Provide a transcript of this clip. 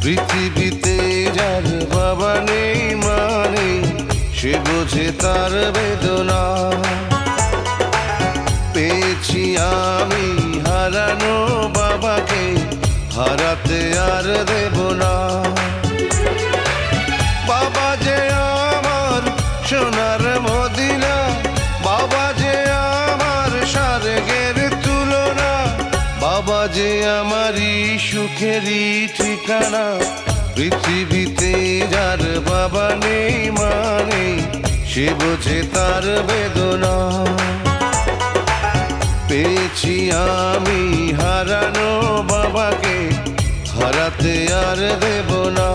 পৃথিবীতে যার বাবা নেই মানে সে বোঝে তার বেদনা। পেয়েছি আমি হারানো বাবাকে, হারাতে আর দেব না। বাবা যে আমার সোনার মদিনা, বাবা যে আমার স্বর্গের তুলনা, বাবা যে আমারই সুখেরই ঠিকানা। পৃথিবীতে যার বাবা নেই মানে সে বোঝে তার বেদনা। পেয়েছি আমি হারানো বাবাকে, হারাতে আর দেব না।